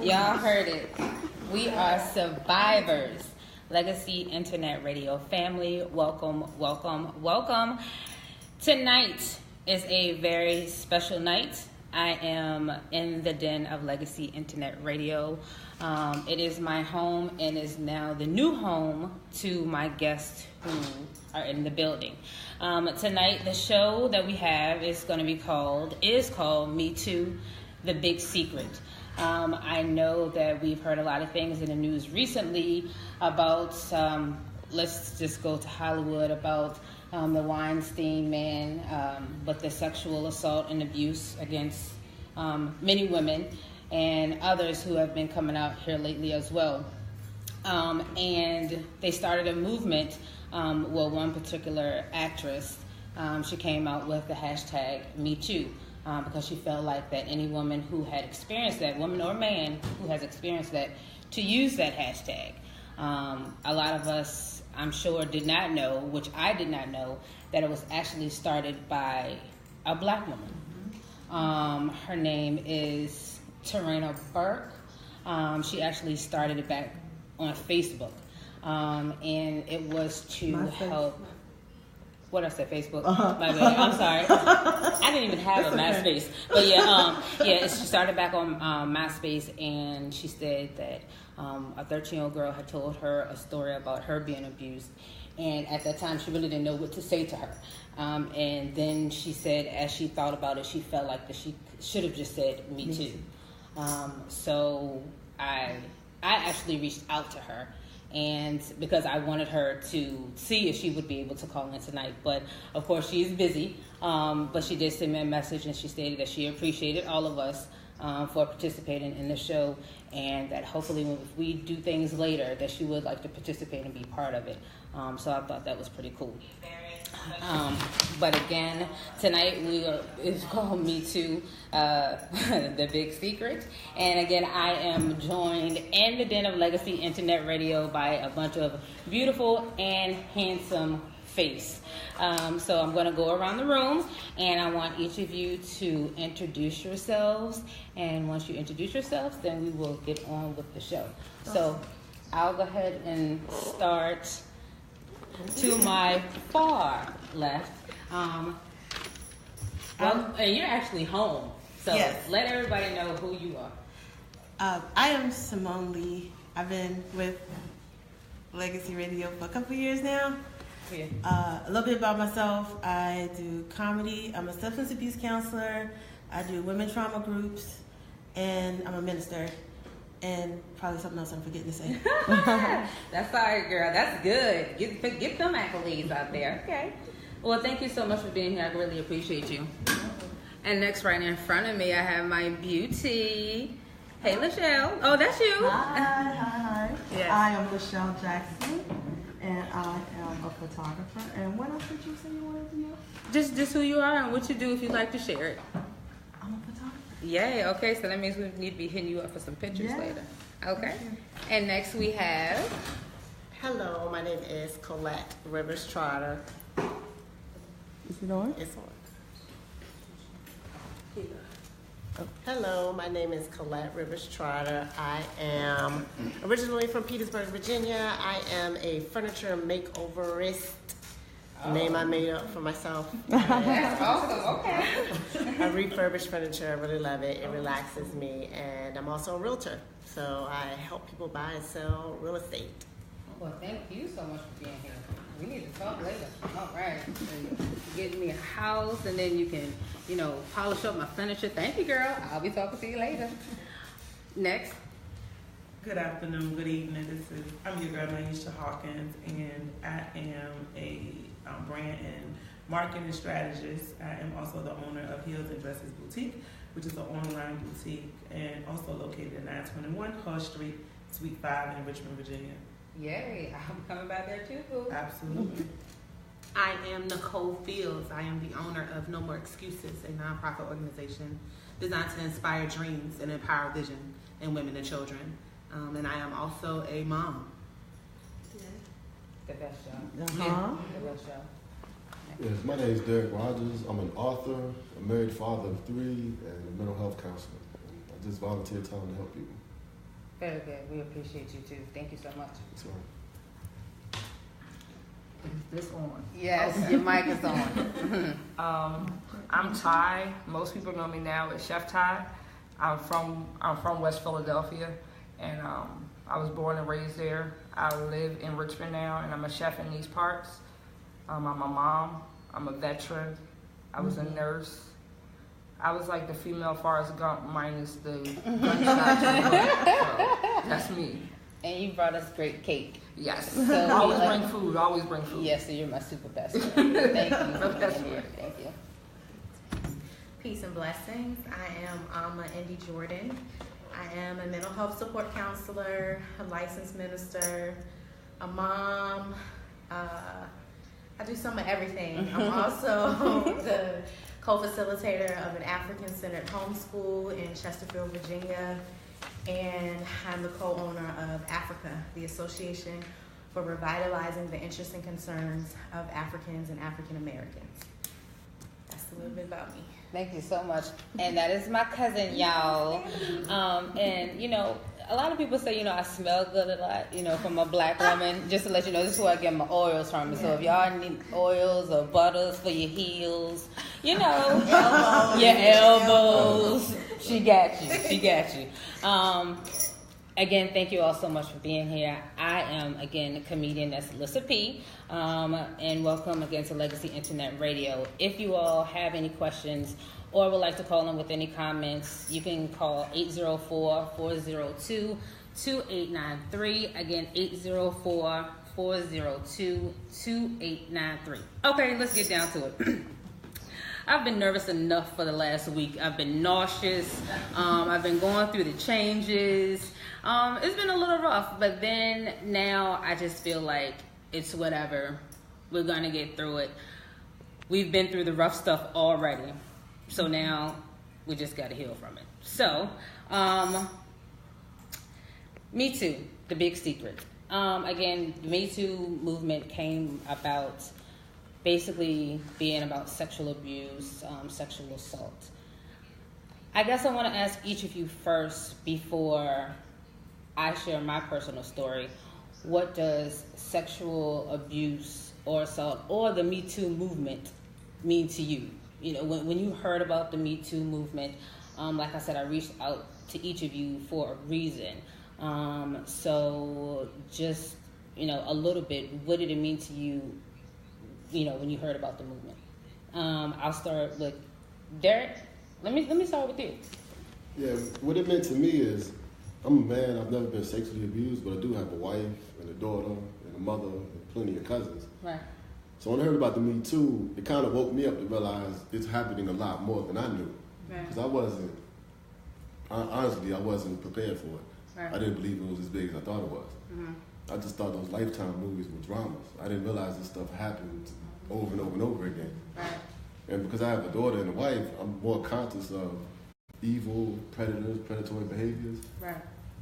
Y'all heard it. We are survivors. Legacy Internet Radio family, welcome, welcome, welcome. Tonight is a very special night. I am in the den of Legacy Internet Radio. It is my home and is now the new home to my guests who are in the building. Tonight, the show that we have is called Metoo, The Big Secret. I know that we've heard a lot of things in the news recently about, let's just go to Hollywood, about the Weinstein man, but the sexual assault and abuse against many women and others who have been coming out here lately as well. And they started a movement, one particular actress, she came out with the hashtag Metoo. Because she felt like that any woman who had experienced that, woman or man who has experienced that, to use that hashtag. A lot of us, I'm sure, did not know, which I did not know, that it was actually started by a black woman. Her name is Tarana Burke. She actually started it back on Facebook. And it was to help... What I said, Facebook. My bad. I'm sorry. I didn't even have a MySpace. But she started back on MySpace, and she said that a 13-year-old girl had told her a story about her being abused, and at that time she really didn't know what to say to her. And then she said, as she thought about it, she felt like that she should have just said "Me too." So I actually reached out to her. And because I wanted her to see if she would be able to call in tonight. But, of course, she is busy. But she did send me a message, and she stated that she appreciated all of us for participating in the show, and that hopefully if we do things later, that she would like to participate and be part of it. So I thought that was pretty cool. But again, tonight it's called Me Too, The Big Secret. And again, I am joined in the den of Legacy Internet Radio by a bunch of beautiful and handsome face. So I'm going to go around the room, and I want each of you to introduce yourselves. And once you introduce yourselves, then we will get on with the show. So I'll go ahead and start to my far left. And you're actually home. So let everybody know who you are. I am Simone Lee. I've been with Legacy Radio for a couple of years now. Yeah. A little bit about myself. I do comedy. I'm a substance abuse counselor. I do women trauma groups. And I'm a minister. And probably something else I'm forgetting to say. That's all right, girl. That's good. Get them accolades out there. Okay. Well, thank you so much for being here. I really appreciate you. And next, right in front of me, I have my beauty. Hey, Lachelle. Oh, that's you. Hi. Yes. I am Lachelle Jackson, and I am a photographer. And what else did you say you wanted to know? Just who you are and what you do if you'd like to share it. I'm a photographer. Yay. Okay, so that means we need to be hitting you up for some pictures later. Okay. And next we have... Hello, my name is Colette Rivers Trotter. Is it on? It's on. Hello, my name is Colette Rivers Trotter. I am originally from Petersburg, Virginia. I am a furniture makeoverist. Name I made up for myself. That's awesome. Okay. I refurbish furniture. I really love it. It relaxes me. And I'm also a realtor. So I help people buy and sell real estate. Well, thank you so much for being here. We need to talk later. All right. So get me a house, and then you can, polish up my furniture. Thank you, girl. I'll be talking to you later. Next. Good afternoon, good evening. I'm your girl, Naisha Hawkins, and I am a brand and marketing strategist. I am also the owner of Heels and Dresses Boutique, which is an online boutique, and also located at 921 Hull Street, Suite 5 in Richmond, Virginia. Yay, I'm coming by there too, boo. Absolutely. I am Nicole Fields. I am the owner of No More Excuses, a nonprofit organization designed to inspire dreams and empower vision in women and children. And I am also a mom. The best job. Uh-huh. The best job. Yes, my name is Derek Rogers. I'm an author, a married father of 3, and a mental health counselor. I just volunteer time to help people. Very good. We appreciate you too. Thank you so much. Is this on? Yes, Okay. your mic is on. I'm Ty. Most people know me now as Chef Ty. I'm from West Philadelphia, and I was born and raised there. I live in Richmond now, and I'm a chef in these parts. I'm a mom. I'm a veteran. I was a nurse. I was like the female Forrest Gump minus the gunshots. So that's me. And you brought us great cake. Yes. So always bring food. Always bring food. Yes, so you're my super best friend. Thank you. Best friend. Thank you. Peace and blessings. I am Alma Indy Jordan. I am a mental health support counselor, a licensed minister, a mom. I do some of everything. I'm also the co-facilitator of an African-centered homeschool in Chesterfield, Virginia. And I'm the co-owner of Africa, the Association for Revitalizing the Interests and Concerns of Africans and African Americans. That's a little bit about me. Thank you so much. And that is my cousin, y'all. And, you know, a lot of people say, you know, I smell good a lot, you know, from a black woman. Just to let you know, this is where I get my oils from. So if y'all need oils or butters for your heels, you know, your elbows, she got you. She got you. Again, thank you all so much for being here. I am, again, a comedian, that's Alyssa P. And welcome again to Legacy Internet Radio. If you all have any questions or would like to call in with any comments, you can call 804-402-2893. Again, 804-402-2893. Okay, let's get down to it. I've been nervous enough for the last week. I've been nauseous. I've been going through the changes. It's been a little rough, but then now I just feel like it's whatever. We're going to get through it. We've been through the rough stuff already. So now we just got to heal from it. So, Metoo, the big secret. Again, the Metoo movement came about basically being about sexual abuse, sexual assault. I guess I want to ask each of you first, before I share my personal story, what does sexual abuse or assault or the Me Too movement mean to you? You know, when you heard about the Me Too movement, like I said, I reached out to each of you for a reason. So just, you know, a little bit, what did it mean to you, you know, when you heard about the movement? I'll start with Derek. Let me start with you. Yeah, what it meant to me is, I'm a man, I've never been sexually abused, but I do have a wife and a daughter and a mother and plenty of cousins. Right. So when I heard about the Me Too, it kind of woke me up to realize it's happening a lot more than I knew. Because honestly, I wasn't prepared for it. Right. I didn't believe it was as big as I thought it was. Mm-hmm. I just thought those Lifetime movies were dramas. I didn't realize this stuff happened over and over and over again. Right. And because I have a daughter and a wife, I'm more conscious of evil, predators, predatory behaviors. Right.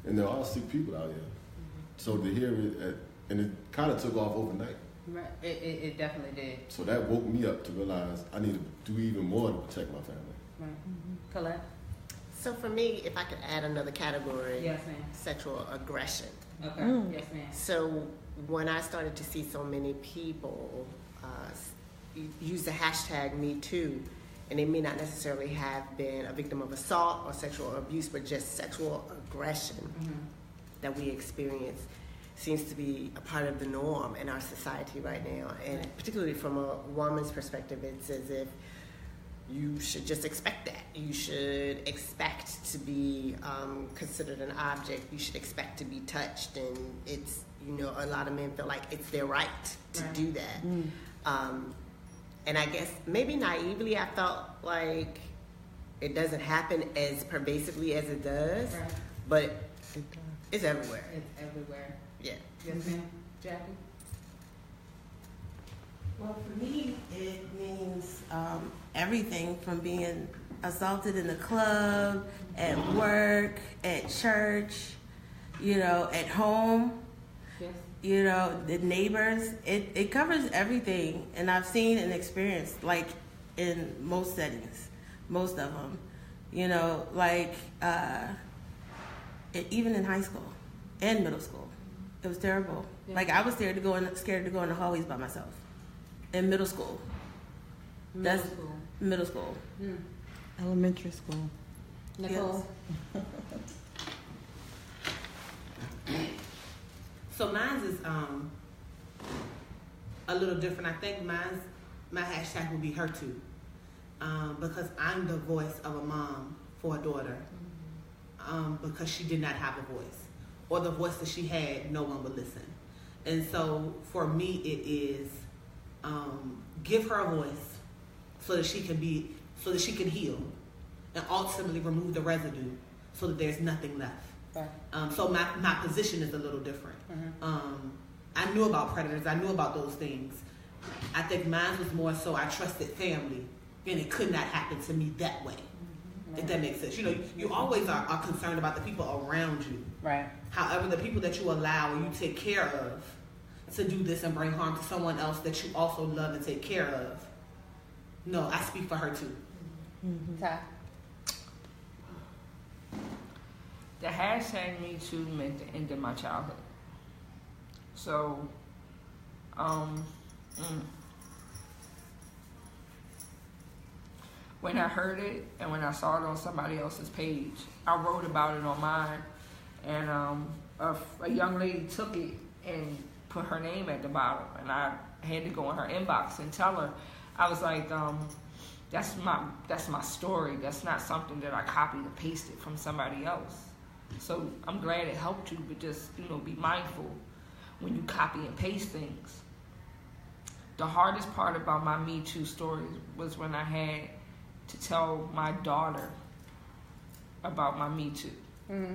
And there are sick people out here. Mm-hmm. So to hear it, and it kind of took off overnight. Right. It definitely did. So that woke me up to realize I need to do even more to protect my family. Right. Colette? So for me, if I could add another category, Yes, ma'am. sexual aggression. Okay. Yes, ma'am. So when I started to see so many people use the hashtag #MeToo, and they may not necessarily have been a victim of assault or sexual abuse, but just sexual aggression that we experience, seems to be a part of the norm in our society right now. And particularly from a woman's perspective, it's as if you should just expect that. You should expect to be considered an object. You should expect to be touched. And it's, you know, a lot of men feel like it's their right to do that. And I guess maybe naively I felt like it doesn't happen as pervasively as it does, but it's everywhere. It's everywhere. Yeah. Yes, ma'am. Jackie? Well, for me, it means everything from being assaulted in the club, at work, at church, you know, at home, Yes. you know, the neighbors. It covers everything. And I've seen and experienced, like, in most settings, most of them. You know, like, even in high school and middle school. It was terrible. Yeah. Like I was scared to go in the hallways by myself. In middle school. Middle school. Hmm. Elementary school. Nicole. Yes. So mine is a little different. I think my hashtag would be her too, because I'm the voice of a mom for a daughter, because she did not have a voice, or the voice that she had, no one would listen. And so for me, it is give her a voice so that she can heal, and ultimately remove the residue so that there's nothing left. Right. So my position is a little different. Mm-hmm. I knew about predators. I knew about those things. I think mine was more so I trusted family, and it could not happen to me that way. Mm-hmm. If that makes sense. You know, you always are concerned about the people around you. Right. However, the people that you allow or you take care of to do this and bring harm to someone else that you also love and take care of. No, I speak for her too. Mm-hmm. Ty? The hashtag Me Too meant the end of my childhood. So, when I heard it and when I saw it on somebody else's page, I wrote about it on mine, and a young lady took it and put her name at the bottom, and I had to go in her inbox and tell her. I was like, that's my story. That's not something that I copied and pasted from somebody else. So I'm glad it helped you, but just, be mindful when you copy and paste things. The hardest part about my Me Too story was when I had to tell my daughter about my Me Too. Mm-hmm.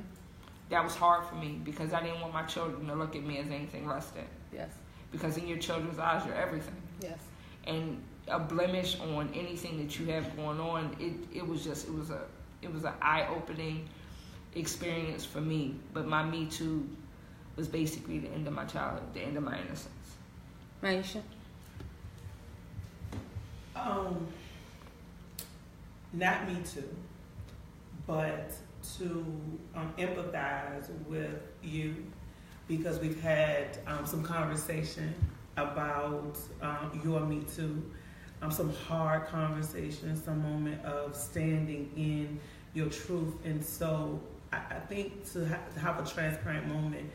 That was hard for me because I didn't want my children to look at me as anything less than. Yes. Because in your children's eyes, you're everything. Yes. And a blemish on anything that you have going on, it was an eye-opening experience for me. But my Me Too was basically the end of my childhood, the end of my innocence. Maisha? Not Me Too, but to empathize with you, because we've had some conversation about your Me Too, some hard conversations, some moment of standing in your truth. And so I think to have a transparent moment,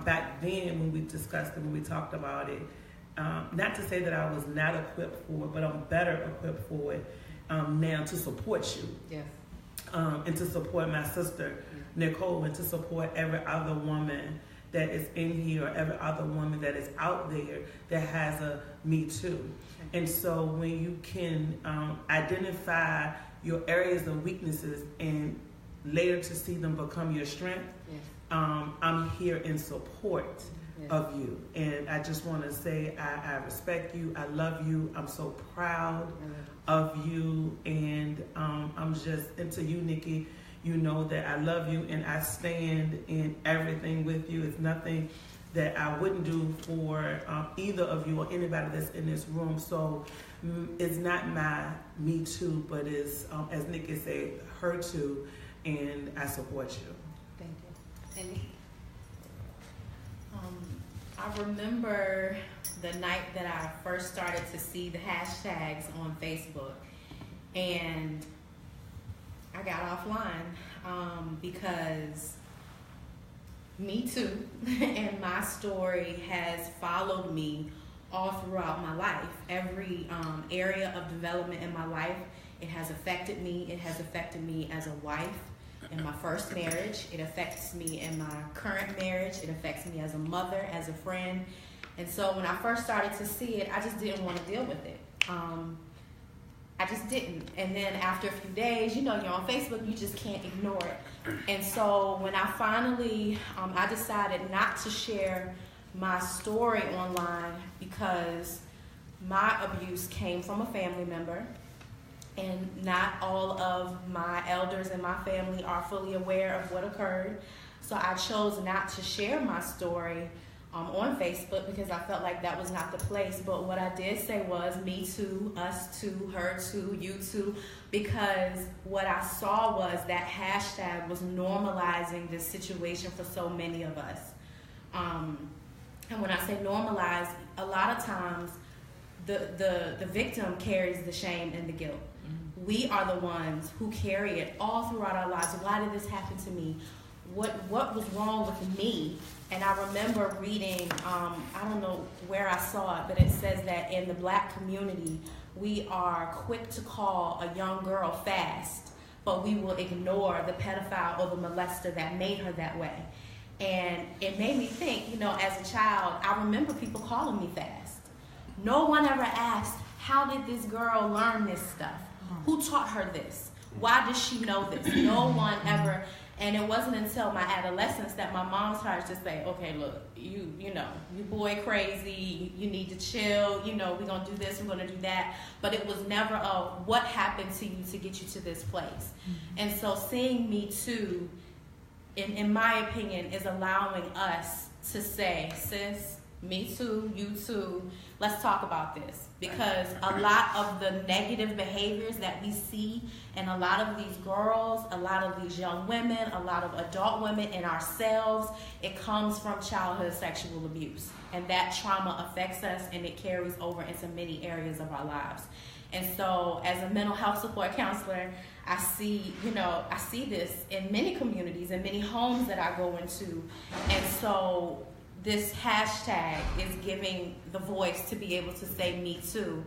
back then when we discussed it, when we talked about it, not to say that I was not equipped for it, but I'm better equipped for it now to support you. Yes. And to support my sister, Nicole, and to support every other woman that is in here, or every other woman that is out there that has a Me Too. And so when you can identify your areas of weaknesses and later to see them become your strength, Yes. I'm here in support Yes. of you. And I just want to say I respect you. I love you. I'm so proud of you. And and to you, Nikki, you know that I love you and I stand in everything with you. It's nothing that I wouldn't do for either of you or anybody that's in this room. So it's not my Me Too, but it's, as Nikki said, her too. And I support you. Thank you. And Nikki? I remember the night that I first started to see the hashtags on Facebook, and I got offline because Me Too and my story has followed me all throughout my life. Every area of development in my life, it has affected me. It has affected me as a wife in my first marriage. It affects me in my current marriage. It affects me as a mother, as a friend. And so when I first started to see it, I just didn't want to deal with it. I just didn't. And then after a few days, you're on Facebook, you just can't ignore it. And so when I finally, I decided not to share my story online because my abuse came from a family member. And not all of my elders in my family are fully aware of what occurred. So I chose not to share my story on Facebook because I felt like that was not the place. But what I did say was me too, us too, her too, you too, because what I saw was that hashtag was normalizing this situation for so many of us. And when I say normalize, a lot of times the victim carries the shame and the guilt. Mm-hmm. We are the ones who carry it all throughout our lives. Why did this happen to me? What was wrong with me? And I remember reading, I don't know where I saw it, but it says that in the Black community, we are quick to call a young girl fast, but we will ignore the pedophile or the molester that made her that way. And it made me think, you know, as a child, I remember people calling me fast. No one ever asked, how did this girl learn this stuff? Who taught her this? Why does she know this? No one ever. And it wasn't until my adolescence that my mom started to say, okay, look, you know, you boy crazy, you need to chill, you know, we're going to do this, we're going to do that. But it was never a what happened to you to get you to this place. Mm-hmm. And so seeing Me Too, in my opinion, is allowing us to say, sis, me too, you too, let's talk about this. Because a lot of the negative behaviors that we see in a lot of these girls, a lot of these young women, a lot of adult women, and ourselves, it comes from childhood sexual abuse. And that trauma affects us and it carries over into many areas of our lives. And so as a mental health support counselor, I see this in many communities and many homes that I go into. And so this hashtag is giving the voice to be able to say Me Too.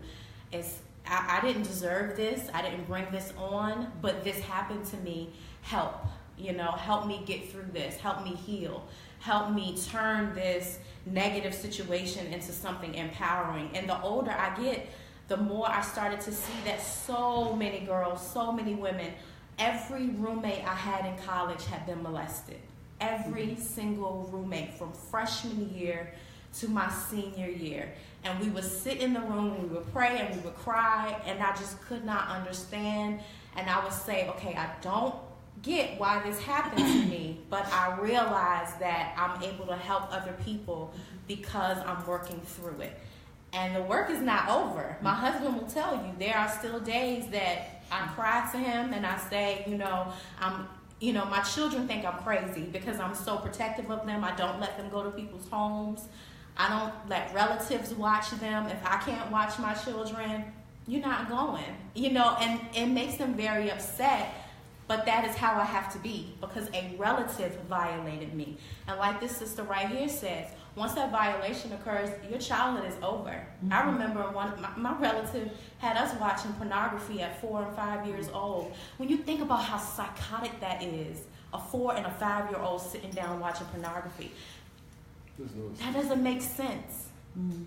I didn't deserve this. I didn't bring this on, but this happened to me. Help me get through this. Help me heal. Help me turn this negative situation into something empowering. And the older I get, the more I started to see that so many girls, so many women, every roommate I had in college had been molested. Every single roommate from freshman year to my senior year. And we would sit in the room and we would pray and we would cry, and I just could not understand. And I would say, okay, I don't get why this happened to me, but I realize that I'm able to help other people because I'm working through it. And the work is not over. My husband will tell you there are still days that I cry to him and I say, my children think I'm crazy because I'm so protective of them. I don't let them go to people's homes. I don't let relatives watch them. If I can't watch my children, you're not going. And it makes them very upset. But that is how I have to be because a relative violated me. And like this sister right here says, once that violation occurs, your childhood is over. Mm-hmm. I remember my relative had us watching pornography at 4 and 5 years old. When you think about how psychotic that is, a 4 and a 5-year-old sitting down watching pornography, that doesn't make sense. Mm-hmm.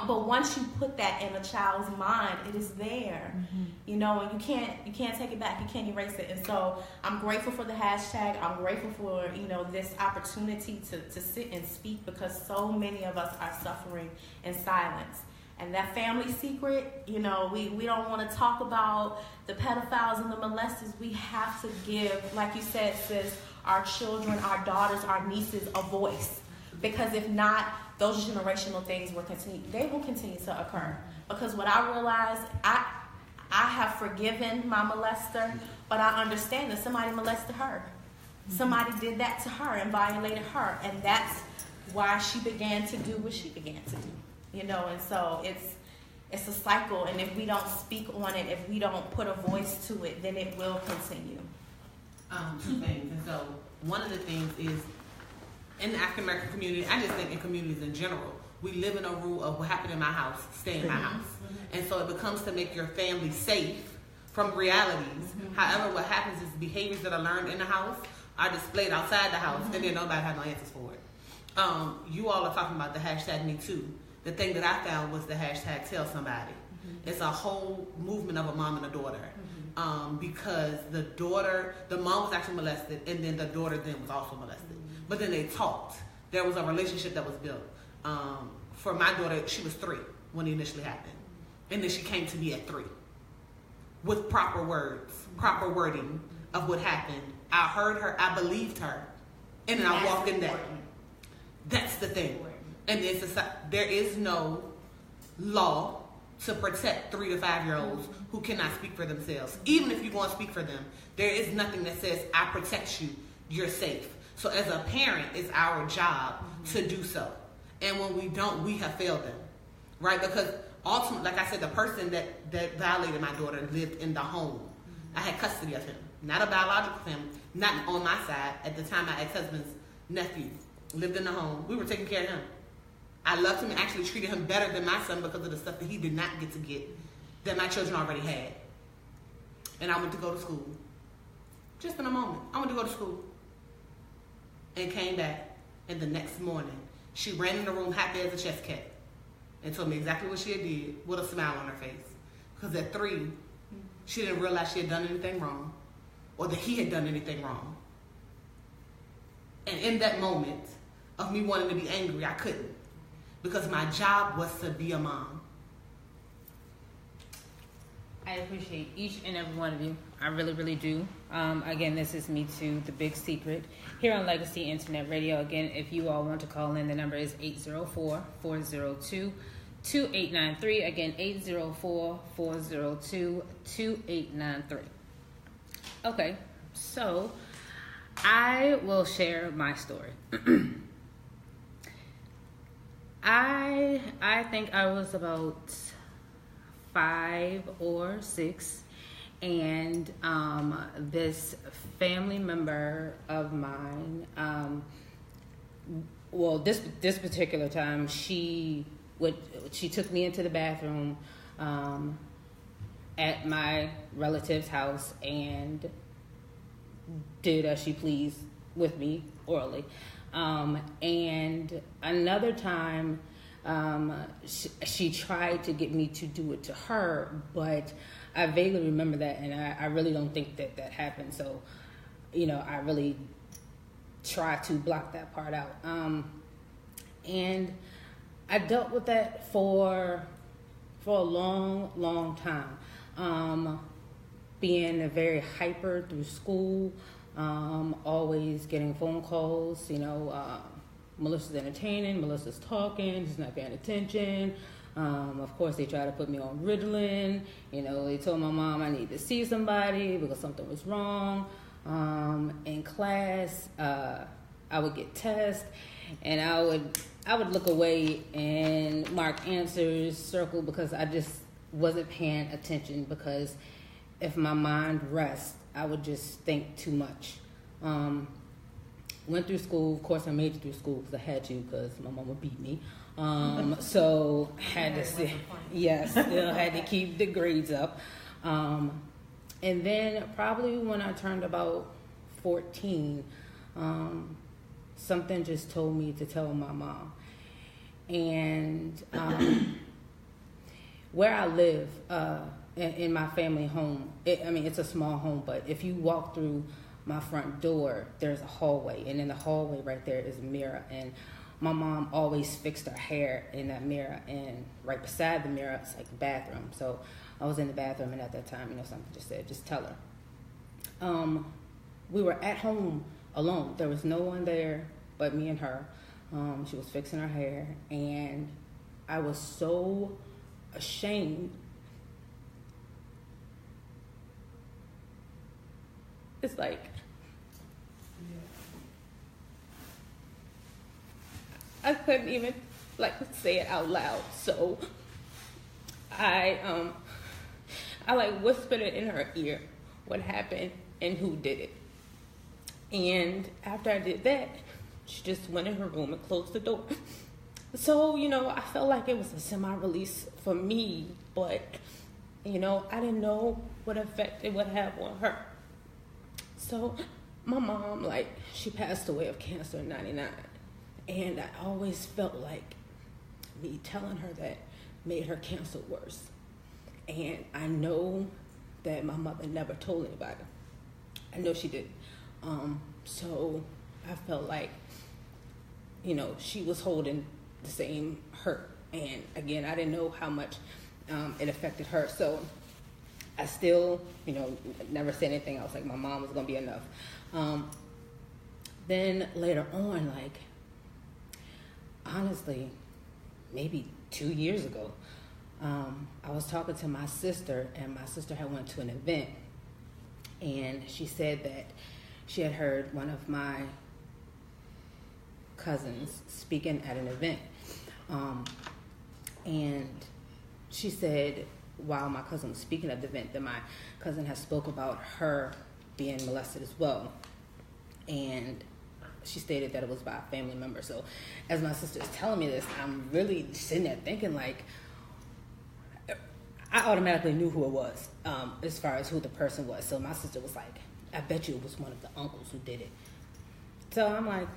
But once you put that in a child's mind, it is there, and you can't take it back. You can't erase it. And so I'm grateful for the hashtag. I'm grateful for this opportunity to sit and speak because so many of us are suffering in silence. And that family secret, we don't want to talk about the pedophiles and the molesters. We have to give, like you said, sis, our children, our daughters, our nieces a voice. Because if not, those generational things will continue to occur. Because what I realized, I have forgiven my molester, but I understand that somebody molested her. Somebody did that to her and violated her, and that's why she began to do what she began to do. And so it's a cycle, and if we don't speak on it, if we don't put a voice to it, then it will continue. Two things, and so one of the things is, in the African American community, I just think in communities in general, we live in a rule of what happened in my house, stay in my house. And so it becomes to make your family safe from realities. However, what happens is behaviors that are learned in the house are displayed outside the house, and then nobody has no answers for it. You all are talking about the hashtag Me Too. The thing that I found was the hashtag Tell Somebody. It's a whole movement of a mom and a daughter. Because the mom was actually molested, and then the daughter then was also molested. But then they talked. There was a relationship that was built. For my daughter, she was 3 when it initially happened. And then she came to me at 3 with proper words, proper wording of what happened. I heard her, I believed her, and then I walked in that. That's the thing. And there is no law to protect 3 to 5 year olds who cannot speak for themselves. Even if you want to speak for them, there is nothing that says, I protect you, you're safe. So as a parent, it's our job to do so. And when we don't, we have failed them, right? Because ultimately, like I said, the person that violated my daughter lived in the home. I had custody of him, not a biological family, not on my side. At the time, my ex-husband's nephew lived in the home. We were taking care of him. I loved him and actually treated him better than my son because of the stuff that he did not get to get that my children already had. And I went to go to school. Just in a moment, I went to go to school and came back. And the next morning, she ran in the room happy as a chess cat and told me exactly what she had did with a smile on her face. Because at 3, she didn't realize she had done anything wrong or that he had done anything wrong. And in that moment of me wanting to be angry, I couldn't. Because my job was to be a mom. I appreciate each and every one of you. I really, really do. Again, this is Metoo, the big secret, here on Legacy Internet Radio. Again, if you all want to call in, the number is 804-402-2893. Again, 804-402-2893. Okay, so I will share my story. I think I was about 5 or 6, and this family member of mine, this particular time, she took me into the bathroom at my relative's house and did as she pleased with me orally. And another time, she tried to get me to do it to her, but I vaguely remember that, and I really don't think that happened. So, I really try to block that part out. And I dealt with that for a long, long time. Being very hyper through school, always getting phone calls, Melissa's entertaining, Melissa's talking, she's not paying attention. Of course, they tried to put me on Ritalin. They told my mom I need to see somebody because something was wrong. In class, I would get tests, and I would look away and mark answers, circle, because I just wasn't paying attention, because if my mind rests, I would just think too much. Went through school. Of course, I made it through school because I had to, because my mama beat me. So had to still had to keep the grades up. And then probably when I turned about 14, something just told me to tell my mom. And where I live, in my family home, it's a small home, but if you walk through my front door, there's a hallway, and in the hallway right there is a mirror, and my mom always fixed her hair in that mirror, and right beside the mirror it's like the bathroom. So I was in the bathroom, and at that time, something just said, just tell her. We were at home alone. There was no one there but me and her. She was fixing her hair, and I was so ashamed. It's like, I couldn't even say it out loud. So I whispered it in her ear, what happened and who did it. And after I did that, she just went in her room and closed the door. So, I felt like it was a semi-release for me, but, I didn't know what effect it would have on her. So my mom, she passed away of cancer in 99. And I always felt like me telling her that made her cancer worse. And I know that my mother never told anybody. I know she didn't. So I felt like, she was holding the same hurt. And again, I didn't know how much it affected her. So I still, never said anything else. Like, my mom was going to be enough. Then later on, honestly, maybe 2 years ago. I was talking to my sister, and my sister had went to an event, and she said that she had heard one of my cousins speaking at an event. And she said, while my cousin was speaking at the event, that my cousin had spoke about her being molested as well. And she stated that it was by a family member. So as my sister is telling me this, I'm really sitting there thinking, like, I automatically knew who it was, as far as who the person was. So my sister was like, I bet you it was one of the uncles who did it. So I'm like,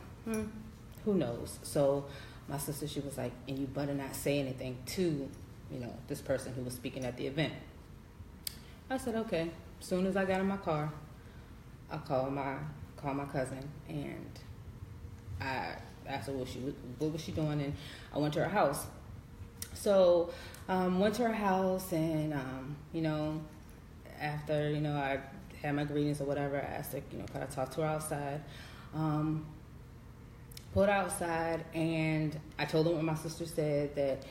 who knows? So my sister, she was like, and you better not say anything to, this person who was speaking at the event. I said, okay. As soon as I got in my car, I called my cousin, and I asked her what was she doing, and I went to her house. So went to her house, and after I had my greetings or whatever, I asked her, could I talk to her outside? Pulled her outside, and I told her what my sister said, that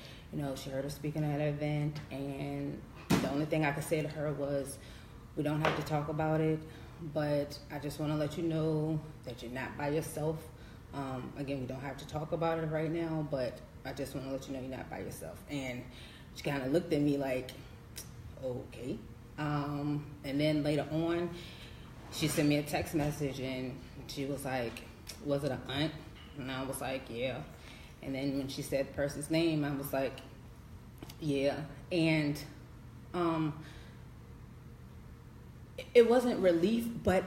she heard her speaking at an event, and the only thing I could say to her was, we don't have to talk about it, but I just want to let you know that you're not by yourself. Again, we don't have to talk about it right now, but I just want to let you know you're not by yourself. And she kind of looked at me like, okay. And then later on, she sent me a text message, and she was like, was it an aunt? And I was like, yeah. And then when she said the person's name, I was like, yeah. And it wasn't relief, but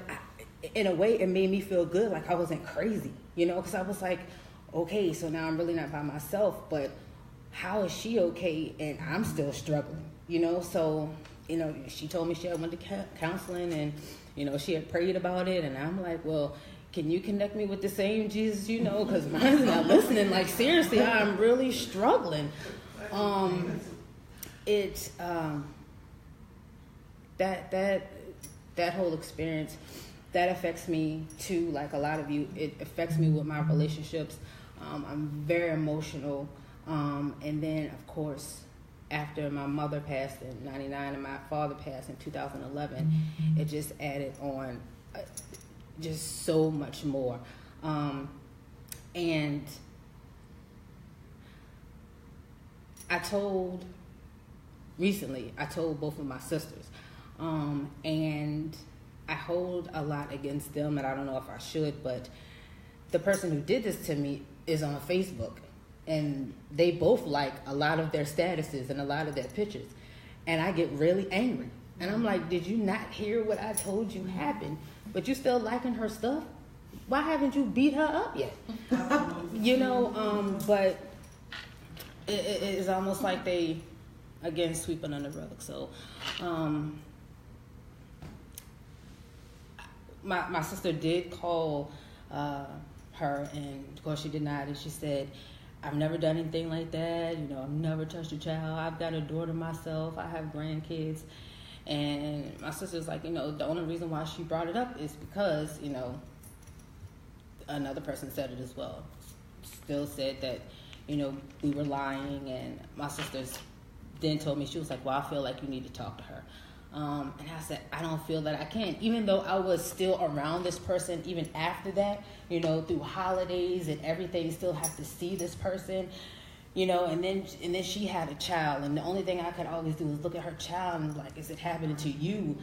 in a way, it made me feel good, like I wasn't crazy, because I was like, okay, so now I'm really not by myself, but how is she okay and I'm still struggling, So, she told me she had went to counseling, and, she had prayed about it, and I'm like, well, can you connect me with the same Jesus, because mine's not listening. Like, seriously, I'm really struggling. That whole experience, that affects me too, like a lot of you. It affects me with my relationships. I'm very emotional. And then, of course, after my mother passed in 99 and my father passed in 2011, it just added on just so much more. And I told both of my sisters, and I hold a lot against them, and I don't know if I should, but the person who did this to me is on Facebook, and they both like a lot of their statuses and a lot of their pictures, and I get really angry. And I'm like, did you not hear what I told you happened? But you still liking her stuff? Why haven't you beat her up yet? But it is almost like they, again, sweep it under the rug. So, my sister did call her, and of course she denied it. She said, I've never done anything like that. I've never touched a child. I've got a daughter myself. I have grandkids. And my sister's like, the only reason why she brought it up is because, another person said it as well. Still said that, we were lying. And my sister then told me, she was like, well, I feel like you need to talk to her. And I said, I don't feel that I can. Even though I was still around this person, even after that, through holidays and everything, still have to see this person. And then she had a child, and the only thing I could always do is look at her child and like, is it happening to you?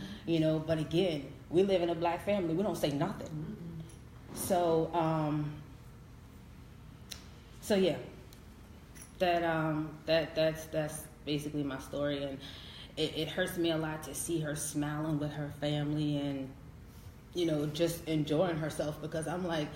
But again, we live in a black family. We don't say nothing. So yeah, that's basically my story, and it hurts me a lot to see her smiling with her family and just enjoying herself, because I'm like,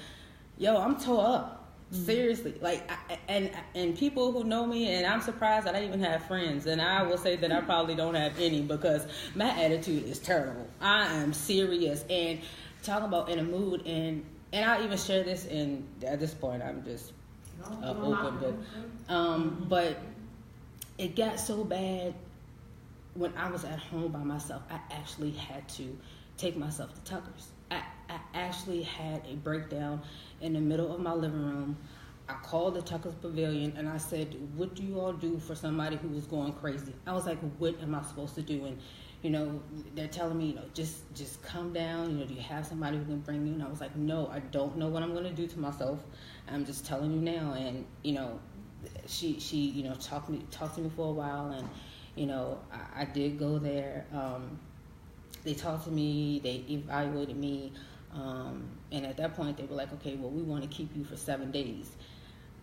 yo, I'm tore up. Seriously, like, and people who know me, and I'm surprised that I even have friends, and I will say that I probably don't have any, because my attitude is terrible. I am serious, and talking about in a mood, and I'll even share this, and at this point I'm just open, but it got so bad when I was at home by myself. I actually had to take myself to Tucker's. I actually had a breakdown in the middle of my living room. I called the Tucker's Pavilion and I said, what do you all do for somebody who was going crazy? I was like, what am I supposed to do? And, they're telling me, just come down. Do you have somebody who can bring you? And I was like, no, I don't know what I'm going to do to myself. I'm just telling you now. And, she talked to me for a while. And, I did go there. They talked to me. They evaluated me. And at that point, they were like, okay, well, we want to keep you for 7 days.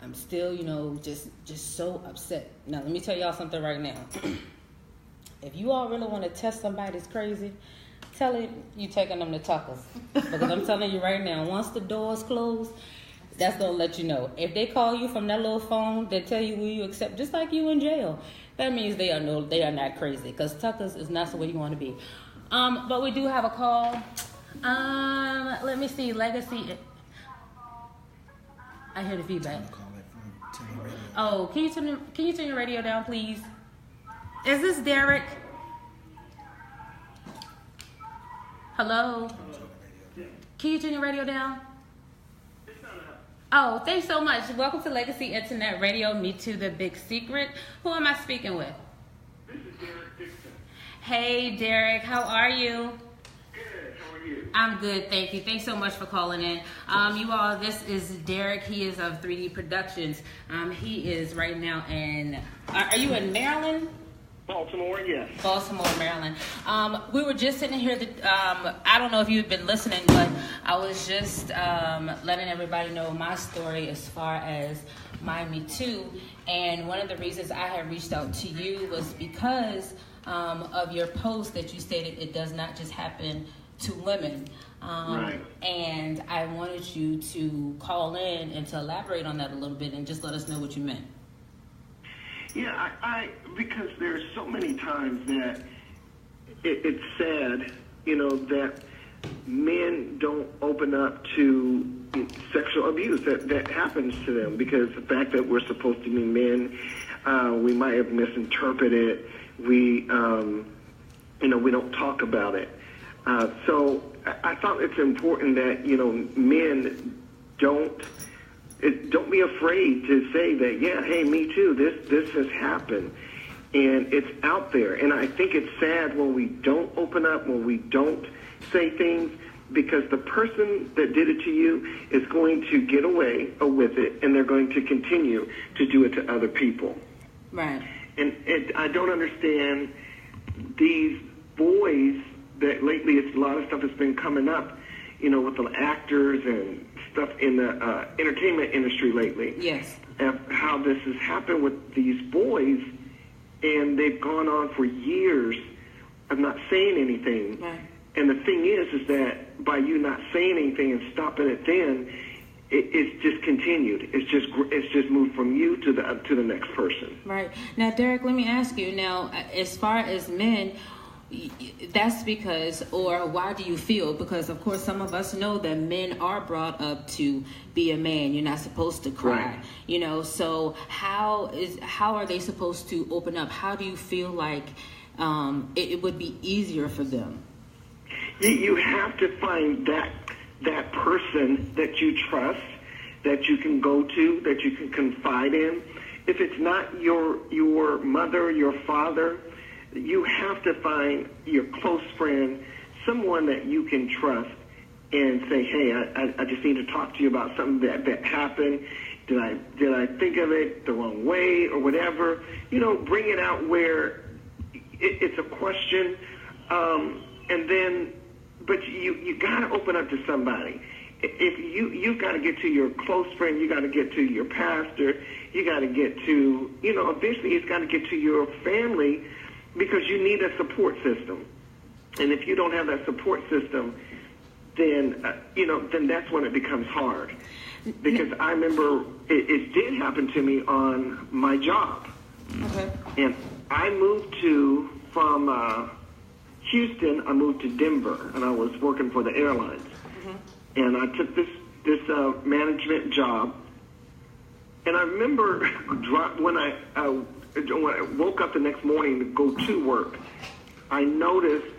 I'm still, just so upset. Now, let me tell y'all something right now. If you all really want to test somebody's crazy, tell it you taking them to Tuckers. Because I'm telling you right now, once the doors close, that's going to let you know. If they call you from that little phone, they tell you who you accept, just like you in jail. That means they are not crazy. Because Tuckers is not the way you want to be. But we do have a call. Let me see. Legacy. I hear the feedback. Oh, can you turn your radio down, please? Is this Derek? Hello? Can you turn your radio down? Oh, thanks so much. Welcome to Legacy Internet Radio. Metoo, the big secret. Who am I speaking with? This is Derek Dixon. Hey, Derek. How are you? Good. How are you? I'm good, thank you. Thanks so much for calling in. You all, this is Derek. He is of 3D Productions. He is right now in, are you in Maryland? Baltimore, yes. Baltimore, Maryland. We were just sitting here, I don't know if you've been listening, but I was just letting everybody know my story as far as my Metoo. And one of the reasons I had reached out to you was because of your post that you stated it does not just happen to women. Right. And I wanted you to call in and to elaborate on that a little bit and just let us know what you meant. Yeah, I because there's so many times that it's sad, that men don't open up to sexual abuse that happens to them, because the fact that we're supposed to be men, we might have misinterpreted. We don't talk about it. So I thought it's important that, men don't be afraid to say that, yeah, hey, me too, this has happened. And it's out there. And I think it's sad when we don't open up, when we don't say things, because the person that did it to you is going to get away with it, and they're going to continue to do it to other people. Right. And I don't understand these boys that lately it's a lot of stuff has been coming up, with the actors and stuff in the entertainment industry lately. Yes. Of how this has happened with these boys, and they've gone on for years of not saying anything. Right. And the thing is that by you not saying anything and stopping it, then it's just continued. It's just moved from you to the next person. Right. Now, Derek, let me ask you. Now, as far as men, that's because, or why do you feel? Because, of course, some of us know that men are brought up to be a man. You're not supposed to cry. Right. So how are they supposed to open up? How do you feel like it would be easier for them? You have to find that person that you trust, that you can go to, that you can confide in. If it's not your mother, your father, you have to find your close friend, someone that you can trust, and say, hey, I just need to talk to you about something that happened. Did I think of it the wrong way or whatever? Bring it out where it's a question, and then, but you got to open up to somebody. If you've got to get to your close friend, you got to get to your pastor, you got to get to, eventually it's got to get to your family, because you need a support system. And if you don't have that support system, then, then that's when it becomes hard. Because I remember it did happen to me on my job. Okay. And I moved from Houston, I moved to Denver, and I was working for the airlines. Mm-hmm. And I took this management job. And I remember when I woke up the next morning to go to work, I noticed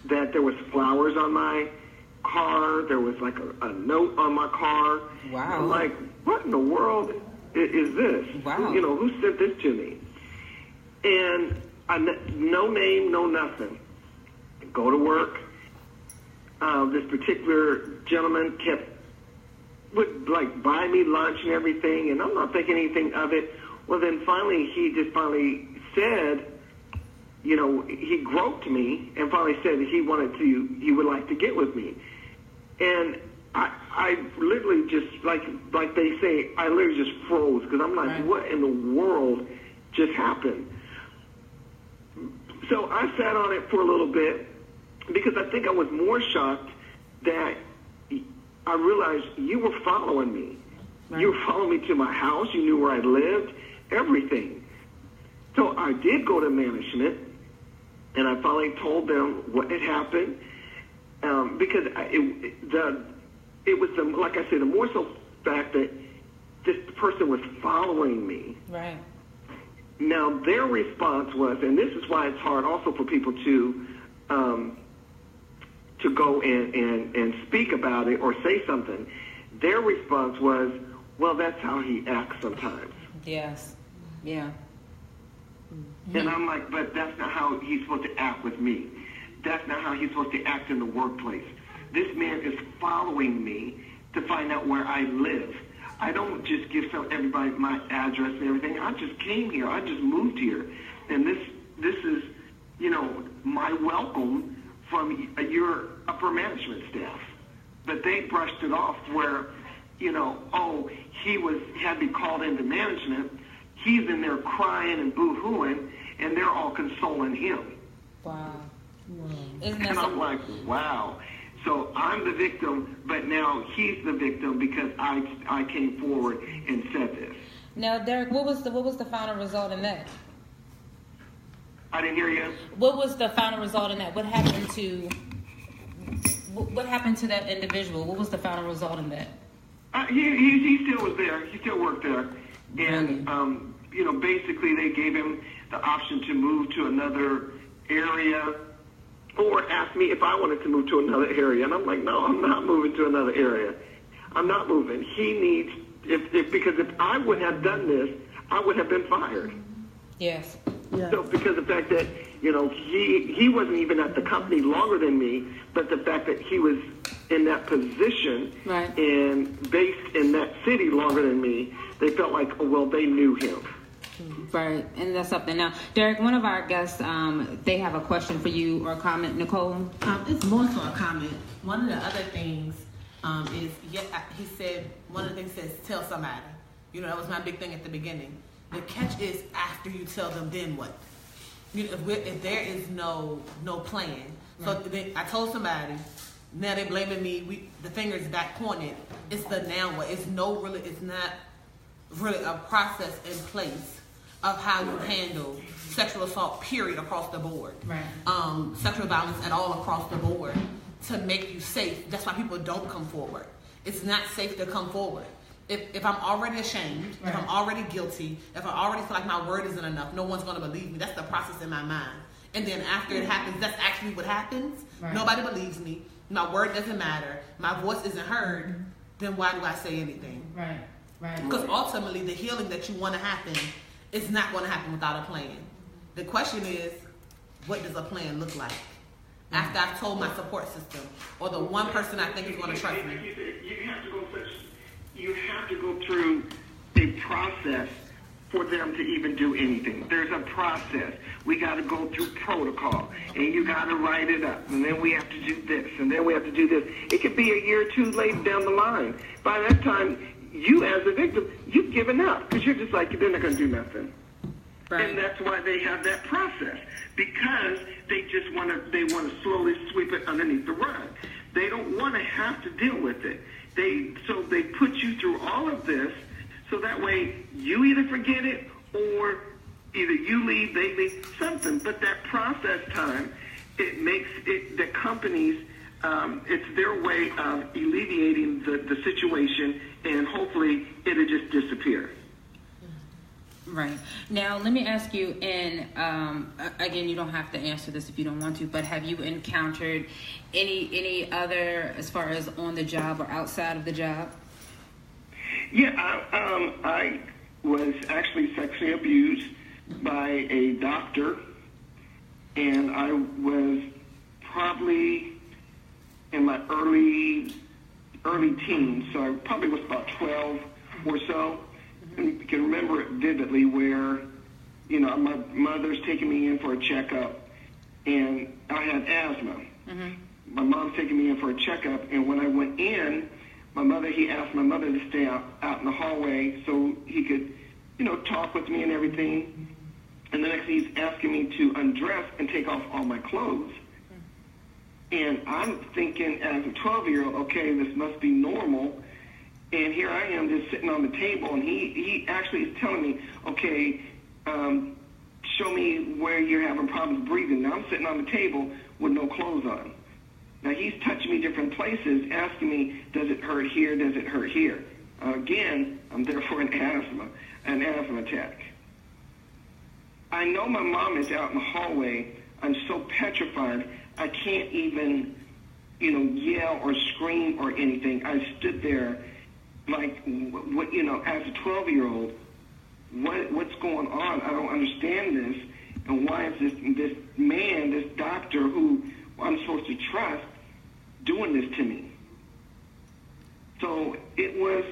that there was flowers on my car. There was like a note on my car. Wow. I'm like, what in the world is this? Wow. You know, who sent this to me? And no name, no nothing. Go to work. This particular gentleman would like buy me lunch and everything, and I'm not thinking anything of it. Well, then he just finally said, you know, he groped me and finally said that he would like to get with me. And I literally just, like they say, I literally just froze, because I'm like, what in the world just happened? So I sat on it for a little bit, because I think I was more shocked that I realized you were following me. Right. You were following me to my house. You knew where I lived, everything. So I did go to management, and I finally told them what had happened, because it was like I said, the more so fact that this person was following me. Right. Now their response was, and this is why it's hard also for people to go and speak about it or say something. Their response was, well, that's how he acts sometimes. Yes. Yeah. And I'm like, but that's not how he's supposed to act with me. That's not how he's supposed to act in the workplace. This man is following me to find out where I live. I don't just give everybody my address and everything. I just came here. I just moved here. And this is, you know, my welcome from your upper management staff. But they brushed it off where, you know, oh, had to be called into management. He's in there crying and boo-hooing, and they're all consoling him. Wow. And I'm like, wow. So I'm the victim, but now he's the victim because I came forward and said this. Now, Derek, what was the final result in that? I didn't hear you. What was the final result in that? What happened to that individual? What was the final result in that? He still was there. He still worked there. And, you know, basically they gave him the option to move to another area or asked me if I wanted to move to another area. And I'm like, no, I'm not moving to another area. I'm not moving. He needs, because if I would have done this, I would have been fired. Yes. Yeah. So because of the fact that, you know, he wasn't even at the company longer than me, but the fact that he was in that position right. and based in that city longer than me, they felt like, oh, well, they knew him. Right, and that's something. Now, Derek, one of our guests, they have a question for you or a comment. Nicole? It's more so a comment. One of the other things is, he said, one of the things says, tell somebody. You know, that was my big thing at the beginning. The catch is after you tell them, then what? You know, if there is no plan. So I told somebody, now they're blaming me. The finger's back pointed. It's the now what? It's not really a process in place of how you handle sexual assault, period, across the board. Right. Sexual violence at all across the board to make you safe. That's why people don't come forward. It's not safe to come forward. If I'm already ashamed, right. If I'm already guilty, if I already feel like my word isn't enough, no one's going to believe me. That's the process in my mind. And then after it happens, that's actually what happens. Right. Nobody believes me. My word doesn't matter. My voice isn't heard. Mm-hmm. Then why do I say anything? Right. Right. Because ultimately, the healing that you want to happen is not going to happen without a plan. The question is, what does a plan look like? After I've told my support system, or the one person I think is going to trust me. You have to go through a process for them to even do anything. There's a process. We got to go through protocol, and you got to write it up, and then we have to do this, and then we have to do this. It could be a year or two later down the line. By that time, you as a victim, you've given up because you're just like, they're not going to do nothing. Right. And that's why they have that process, because they just want to slowly sweep it underneath the rug. They don't want to have to deal with it. So they put you through all of this, so that way you either forget it or either you leave, they leave, something. But that process time, it makes it the companies. It's their way of alleviating the situation, and hopefully it'll just disappear. Right. Now, let me ask you, and again, you don't have to answer this if you don't want to, but have you encountered any other, as far as on the job or outside of the job? Yeah, I was actually sexually abused by a doctor, and I was probably in my early teens, so I probably was about 12 or so. And I can remember it vividly where, my mother's taking me in for a checkup, and I had asthma. Mm-hmm. My mom's taking me in for a checkup, and when I went in, he asked my mother to stay out in the hallway so he could, talk with me and everything. And the next thing he's asking me to undress and take off all my clothes. And I'm thinking as a 12-year-old, okay, this must be normal. And here I am just sitting on the table, and he actually is telling me, okay, show me where you're having problems breathing. Now I'm sitting on the table with no clothes on. Now he's touching me different places, asking me, does it hurt here, does it hurt here? Again, I'm there for an asthma attack. I know my mom is out in the hallway. I'm so petrified, I can't even, yell or scream or anything. I stood there like, what, as a 12-year-old, what's going on? I don't understand this. And why is this man, this doctor who I'm supposed to trust, doing this to me? So it was,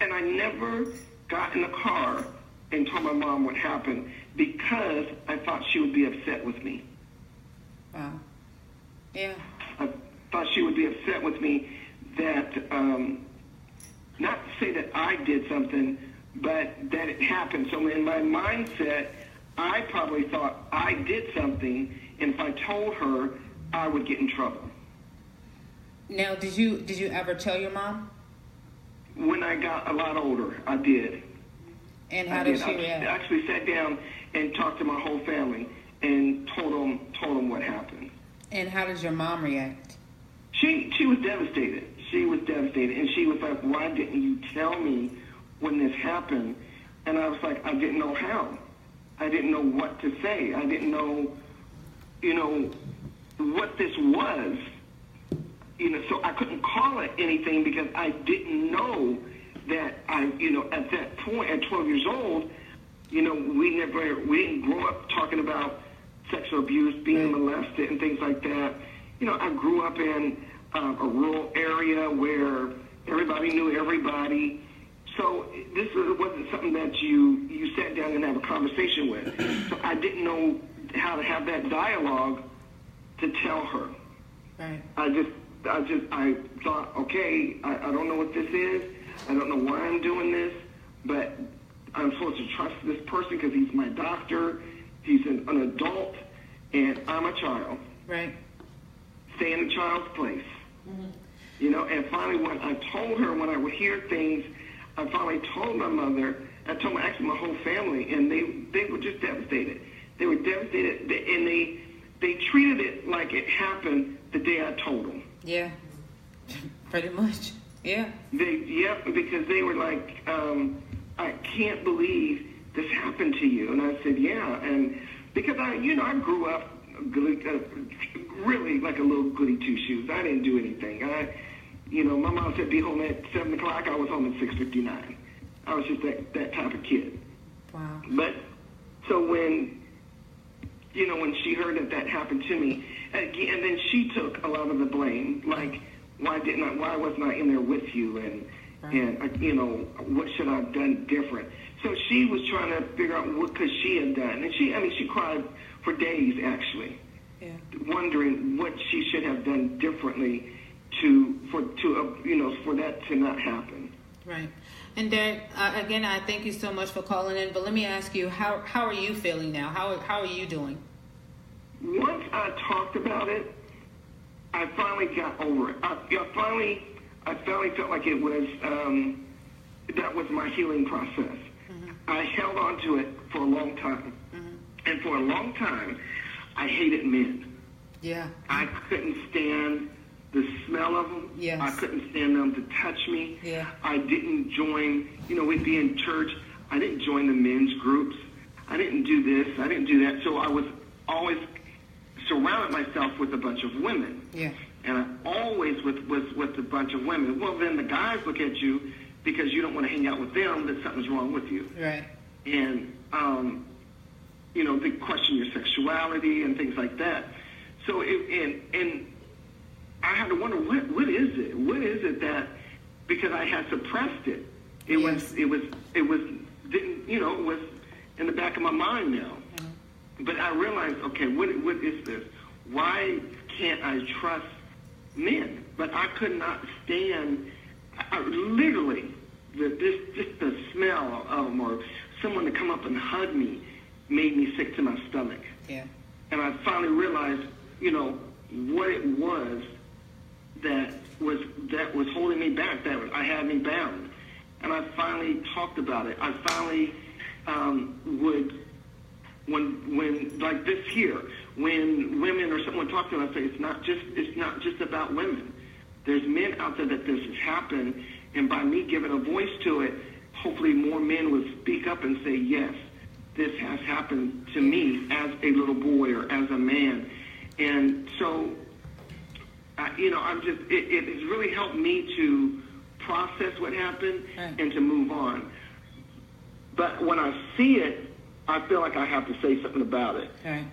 and I never got in the car and told my mom what happened because I thought she would be upset with me. Wow. Yeah. I thought she would be upset with me that, not to say that I did something, but that it happened. So in my mindset, I probably thought I did something, and if I told her, I would get in trouble. Now, did you ever tell your mom? When I got a lot older, I did. And how did she react? I actually sat down and talked to my whole family and told them what happened. And how did your mom react? She was devastated. She was devastated, and she was like, "Why didn't you tell me when this happened?" And I was like, "I didn't know how. I didn't know what to say. I didn't know, what this was. So I couldn't call it anything because I didn't know that at that point, at 12 years old, we didn't grow up talking about sexual abuse, being molested, and things like that. I grew up in a rural area where everybody knew everybody. So this wasn't something that you sat down and have a conversation with. So I didn't know how to have that dialogue to tell her. Right. I thought, okay, I don't know what this is. I don't know why I'm doing this, but I'm supposed to trust this person because he's my doctor. He's an adult, and I'm a child. Right. Stay in the child's place. Mm-hmm. And finally when I told her, when I would hear things, I finally told my mother, I told actually my whole family, and they were just devastated. They were devastated, and they treated it like it happened the day I told them. Yeah, pretty much. Yeah. Because they were like, I can't believe this happened to you. And I said, yeah. And because I grew up really like a little goody two-shoes. I didn't do anything. My mom said be home at 7 o'clock. I was home at 6:59. I was just that type of kid. Wow. But so when she heard that happened to me, and then she took a lot of the blame, like, why wasn't I in there with you, and what should I have done different? So she was trying to figure out what could she have done, and she cried for days actually, wondering what she should have done differently for that to not happen. Right. And Derek, again, I thank you so much for calling in. But let me ask you, how are you feeling now? How are you doing? Once I talked about it, I finally got over it. I finally felt like it was that was my healing process. Mm-hmm. I held on to it for a long time, and for a long time, I hated men. Yeah. I couldn't stand the smell of them. Yes. I couldn't stand them to touch me. Yeah. I didn't join. We'd be in church. I didn't join the men's groups. I didn't do this. I didn't do that. So I was always surrounded myself with a bunch of women. Yeah. And I always with a bunch of women. Well, then the guys look at you because you don't want to hang out with them, that something's wrong with you. Right. And, you know, they question your sexuality and things like that. So, and I had to wonder, what is it? What is it that, because I had suppressed it. It was didn't, you know, it was in the back of my mind now. Mm-hmm. But I realized, okay, what is this? Why can't I trust men? But I could not stand, literally, just the smell of them, or someone to come up and hug me made me sick to my stomach. Yeah. And I finally realized, you know, what it was that was holding me back, that I had me bound. And I finally talked about it. I finally would, when like this here, when women or someone talks to me, I say, it's not just about women. There's men out there that this has happened, and by me giving a voice to it, hopefully more men would speak up and say, yes, this has happened to me as a little boy or as a man. And so, you know, it has really helped me to process what happened and to move on. But when I see it, I feel like I have to say something about it.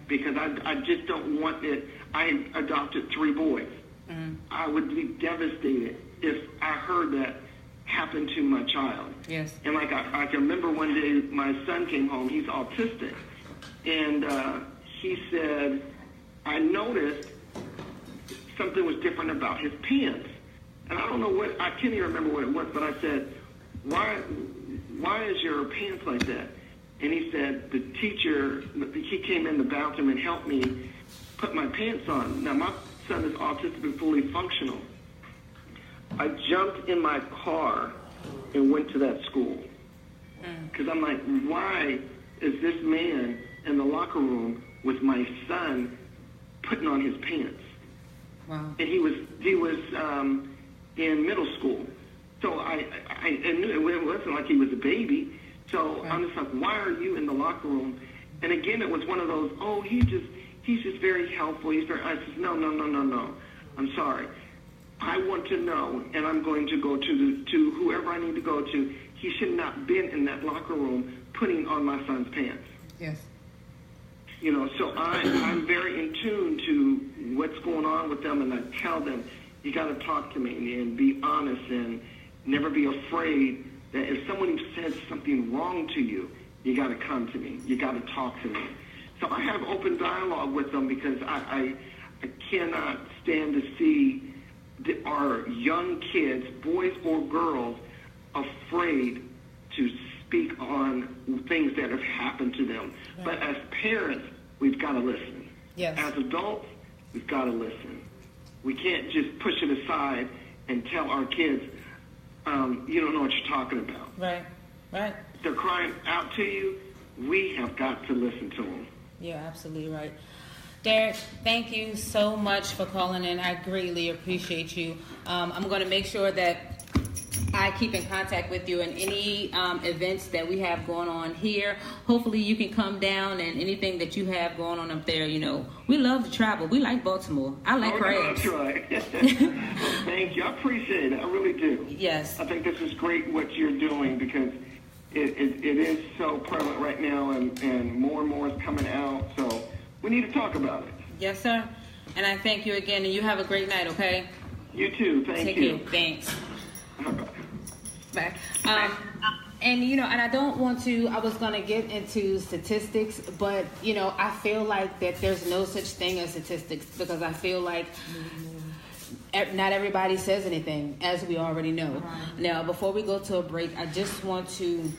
Because I just don't want it. I adopted 3 boys. Mm-hmm. I would be devastated if I heard that happen to my child. Yes. And like I can remember one day my son came home. He's autistic. And he said, I noticed something was different about his pants. And I don't know what, I can't even remember what it was, but I said, why is your pants like that? And he said, the teacher, he came in the bathroom and helped me put my pants on. Now, my son is autistic and fully functional. I jumped in my car and went to that school. Because I'm like, why is this man in the locker room with my son putting on his pants? Wow. And he was in middle school. So I knew it wasn't like he was a baby. So I'm just like, why are you in the locker room? And again, it was one of those, oh, he's just very helpful. I said, no. I'm sorry. I want to know, and I'm going to go to whoever I need to go to. He should not have been in that locker room putting on my son's pants. Yes. You know, so I'm very in tune to what's going on with them, and I tell them, you got to talk to me and be honest and never be afraid that if someone says something wrong to you, you got to come to me. You got to talk to me. So I have open dialogue with them because I cannot stand to see our young kids, boys or girls, afraid to speak on things that have happened to them. Right. But as parents, we've got to listen. Yes. As adults, we've got to listen. We can't just push it aside and tell our kids, you don't know what you're talking about. Right. They're crying out to you. We have got to listen to them. You're absolutely right. Derek, thank you so much for calling in. I greatly appreciate you. I'm going to make sure that I keep in contact with you in any events that we have going on here. Hopefully you can come down, and anything that you have going on up there, you know, we love to travel. We like Baltimore. I like crabs. That's right. Thank you. I appreciate it. I really do. Yes. I think this is great what you're doing because it is so prevalent right now, and more is coming out. So we need to talk about it. Yes, sir. And I thank you again, and you have a great night, okay? You too. Thank you. Take care. Thanks. Bye. And, you know, and I don't want to, I was going to get into statistics, but, you know, I feel like that there's no such thing as statistics because I feel like not everybody says anything, as we already know. Now, before we go to a break, I just want to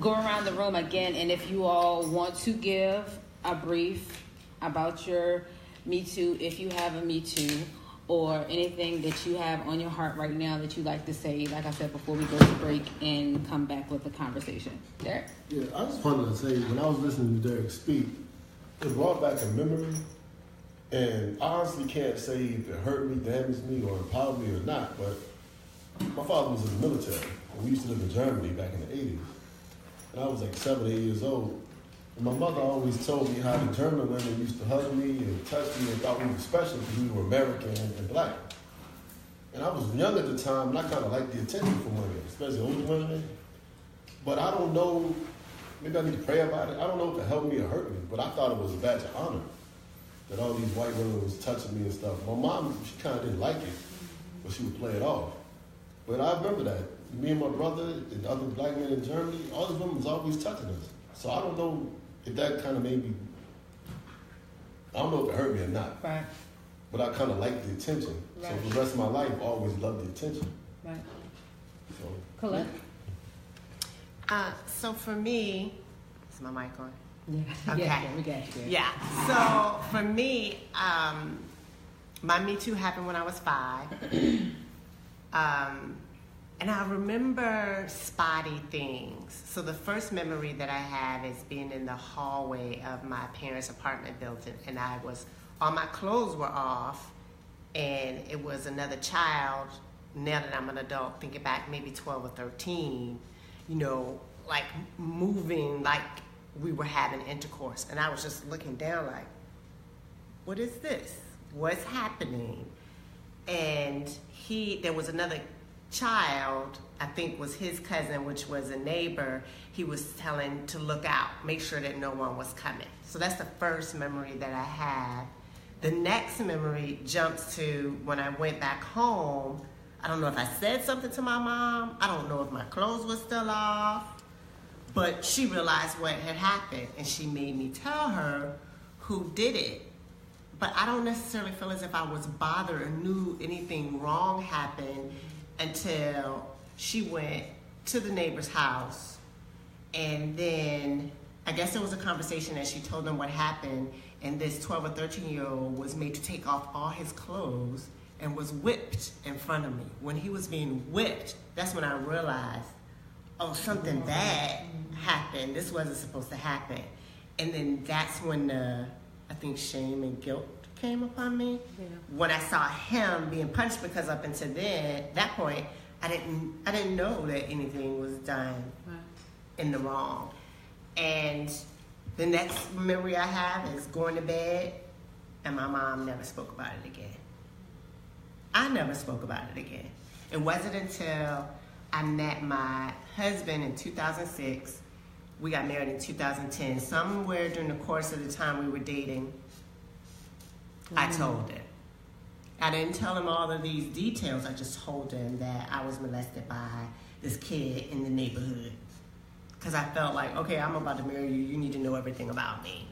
go around the room again, and if you all want to give a brief about your Me Too, if you have a Me Too, or anything that you have on your heart right now that you like to say, like I said, before we go to break and come back with the conversation. Derek? Yeah, I just wanted to say, when I was listening to Derek speak, it brought back a memory, and I honestly can't say if it hurt me, damaged me, or empowered me or not, but my father was in the military, and we used to live in Germany back in the 80s. and I was like 7 or 8 years old. And my mother always told me how the German women used to hug me and touch me and thought we were special because we were American and black. And I was young at the time, and I kind of liked the attention from women, especially older women. But I don't know, maybe I need to pray about it. I don't know if it helped me or hurt me, but I thought it was a badge of honor that all these white women was touching me and stuff. My mom, she kind of didn't like it, but she would play it off. But I remember that. Me and my brother and other black men in Germany, all these women was always touching us. So I don't know if that kind of made me, I don't know if it hurt me or not. Right. But I kind of liked the attention. Right. So for the rest of my life, I always loved the attention. Right. So, Colette? So for me, is my mic on? Yeah. Okay. Yeah, we got you there. Yeah. So for me, my Me Too happened when I was 5. And I remember spotty things. So the first memory that I have is being in the hallway of my parents' apartment building, and all my clothes were off, and it was another child, now that I'm an adult, thinking back maybe 12 or 13, like moving like we were having intercourse. And I was just looking down like, what is this? What's happening? And there was another child, I think was his cousin, which was a neighbor. He was telling to look out, make sure that no one was coming. So that's the first memory that I have. The next memory jumps to when I went back home. I don't know if I said something to my mom. I don't know if my clothes were still off. But she realized what had happened, and she made me tell her who did it. But I don't necessarily feel as if I was bothered or knew anything wrong happened until she went to the neighbor's house. And then I guess there was a conversation that she told them what happened, and this 12 or 13-year-old was made to take off all his clothes and was whipped in front of me. When he was being whipped, that's when I realized, oh, something bad happened. This wasn't supposed to happen. And then that's when I think shame and guilt came upon me. Yeah. When I saw him being punched, because up until that point, I didn't know that anything was done in the wrong. And the next memory I have is going to bed, and my mom never spoke about it again. I never spoke about it again. It wasn't until I met my husband in 2006. We got married in 2010. Somewhere during the course of the time we were dating, I told him. I didn't tell him all of these details. I just told him that I was molested by this kid in the neighborhood. Because I felt like, okay, I'm about to marry you. You need to know everything about me.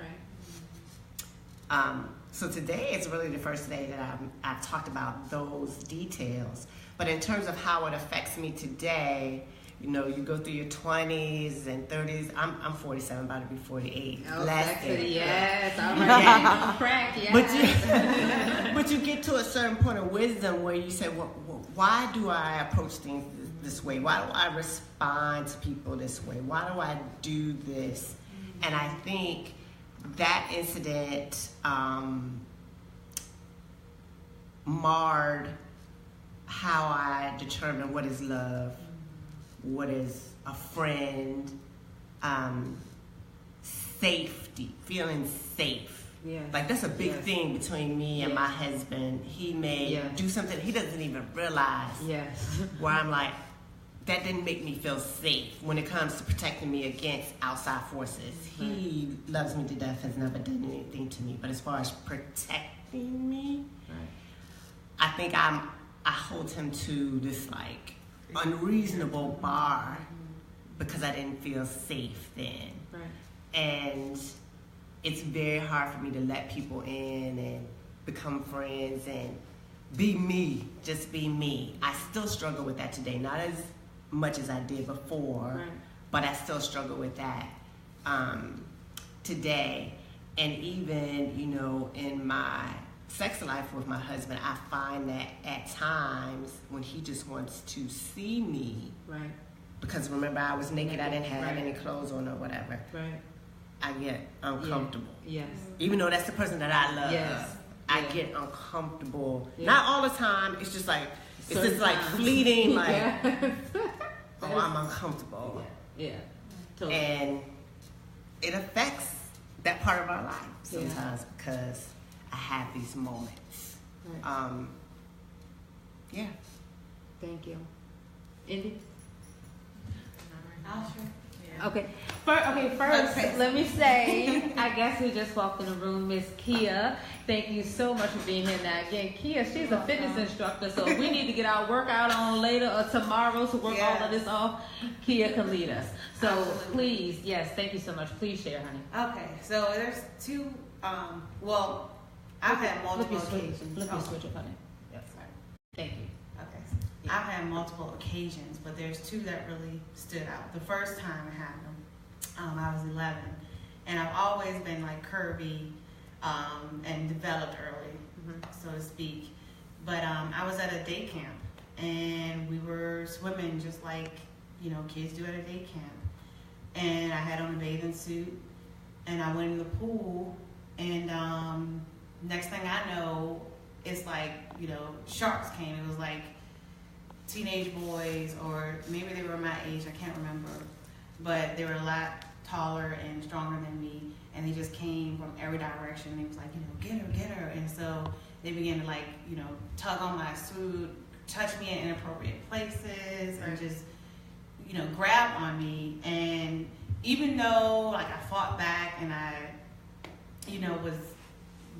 Right. So today is really the first day that I've talked about those details. But in terms of how it affects me today, you go through your 20s and 30s. I'm 47, about to be 48. Oh, last year. Yes. All right. Crack, yes. But you get to a certain point of wisdom where you say, well, why do I approach things this way? Why do I respond to people this way? Why do I do this? And I think that incident marred how I determine what is love, what is a friend, safety, feeling safe. Yes. Like that's a big thing between me and my husband. He may do something he doesn't even realize. Yes. Where I'm like, that didn't make me feel safe when it comes to protecting me against outside forces. He loves me to death, has never done anything to me. But as far as protecting me, I think I hold him to this like unreasonable bar because I didn't feel safe then. Right. And it's very hard for me to let people in and become friends and be me, just be me. I still struggle with that today, not as much as I did before, but I still struggle with that today. And even, in my sex life with my husband, I find that at times when he just wants to see me, because remember I was naked, I didn't have any clothes on or whatever, I get uncomfortable. Yes. Even though that's the person that I love, I get uncomfortable. Not all the time, it's just like, it's just like fleeting, like, oh, I'm uncomfortable. Yeah. Totally. And it affects that part of our life sometimes because I have these moments. Right. Yeah. Thank you. Indy? Okay. First, let me say, I guess who just walked in the room, Miss Kia. Thank you so much for being here. Now, again, Kia, she's a fitness instructor, so if we need to get our workout on later or tomorrow to work all of this off, Kia can lead us. So please, yes, thank you so much. Please share, honey. Okay, so there's two, well, I've had multiple occasions. Flip your switch up, honey. Yes, sorry. Thank you. Okay. I've had multiple occasions, but there's two that really stood out. The first time it happened, I was 11, and I've always been like curvy and developed early, so to speak. But I was at a day camp, and we were swimming just like kids do at a day camp. And I had on a bathing suit, and I went in the pool, and next thing I know, it's like sharks came. It was like teenage boys, or maybe they were my age, I can't remember, but they were a lot taller and stronger than me, and they just came from every direction. They was like, get her, and so they began to like, tug on my suit, touch me in inappropriate places, and just, grab on me. And even though like I fought back and I, was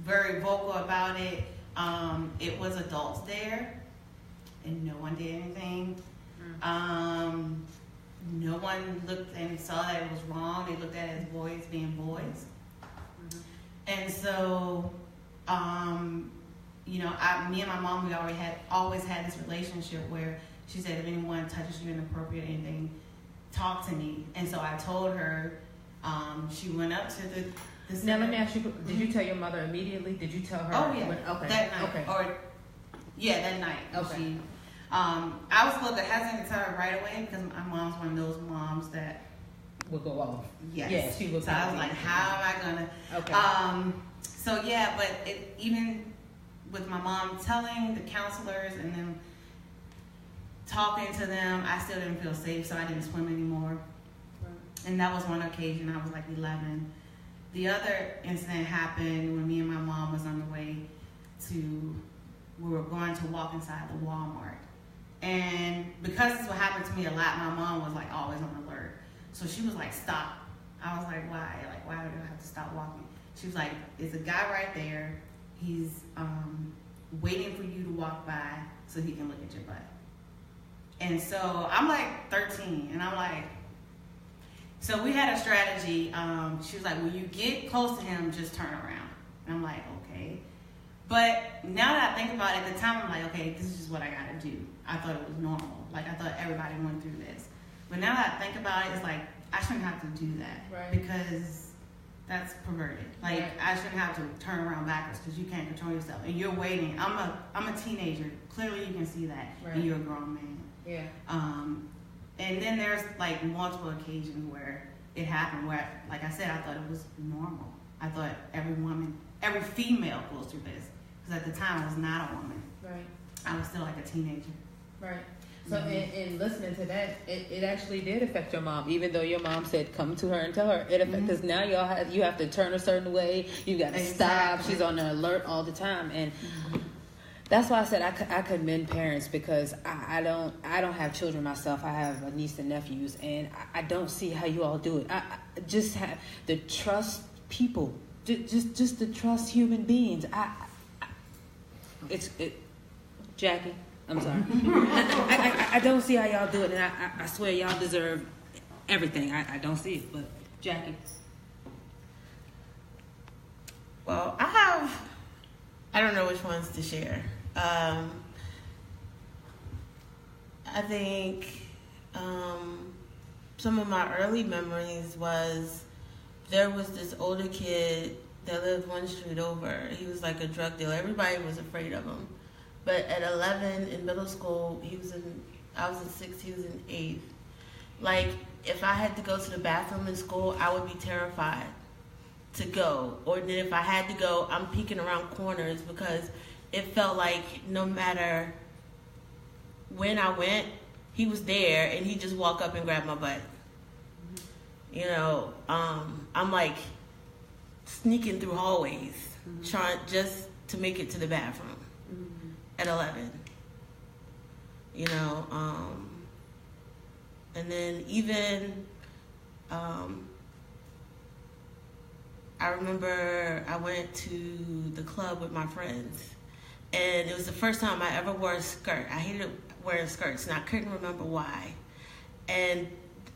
very vocal about it, it was adults there, and no one did anything. No one looked and saw that it was wrong. They looked at it as boys being boys. And so, me and my mom, we always had this relationship where she said, if anyone touches you inappropriate or anything, talk to me. And so I told her, she went up to the now let me ask you, did you tell your mother immediately? Did you tell her? Oh, yeah. Okay. That night. Okay. That night. Okay. I was a little bit hesitant to tell her right away because my mom's one of those moms that would go off. Yes. Yeah, she was. So I was like, how am I gonna? Okay. But even with my mom telling the counselors and them talking to them, I still didn't feel safe, so I didn't swim anymore. Right. And that was one occasion. I was like 11. The other incident happened when me and my mom was on the way we were going to walk inside the Walmart. And because this would happen to me a lot, my mom was like always on alert. So she was like, stop. I was like, why? Like, why do I have to stop walking? She was like, there's a guy right there. He's waiting for you to walk by so he can look at your butt. And so I'm like 13, and I'm like, so we had a strategy. She was like, when you get close to him, just turn around. And I'm like, okay. But now that I think about it, at the time, I'm like, okay, this is just what I gotta do. I thought it was normal. Like, I thought everybody went through this. But now that I think about it, it's like, I shouldn't have to do that. Right. Because that's perverted. Like, right. I shouldn't have to turn around backwards because you can't control yourself. And you're waiting. I'm a teenager. Clearly you can see that. Right. And you're a grown man. Yeah. And then there's like multiple occasions where it happened where, like I said, I thought it was normal. I thought every female goes through this. Because at the time I was not a woman. Right. I was still like a teenager. Right. So in listening to that, it actually did affect your mom, even though your mom said come to her and tell her. It affected because now you have to turn a certain way. You got to stop. She's on the alert all the time, and that's why I said I commend parents because I don't have children myself. I have a niece and nephews, and I don't see how you all do it. I just have to trust people, just to trust human beings. Jackie. I'm sorry. I don't see how y'all do it, and I swear y'all deserve everything. I don't see it, but Jackie. Well, I don't know which ones to share. I think some of my early memories was there was this older kid that lived one street over. He was like a drug dealer. Everybody was afraid of him. But at 11 in middle school, I was in 6th, he was in 8th. Like, if I had to go to the bathroom in school, I would be terrified to go. Or then if I had to go, I'm peeking around corners because it felt like no matter when I went, he was there and he'd just walk up and grab my butt. You know, I'm like sneaking through hallways, trying just to make it to the bathroom at 11. You know, and then even I remember I went to the club with my friends, and it was the first time I ever wore a skirt. I hated wearing skirts, and I couldn't remember why. And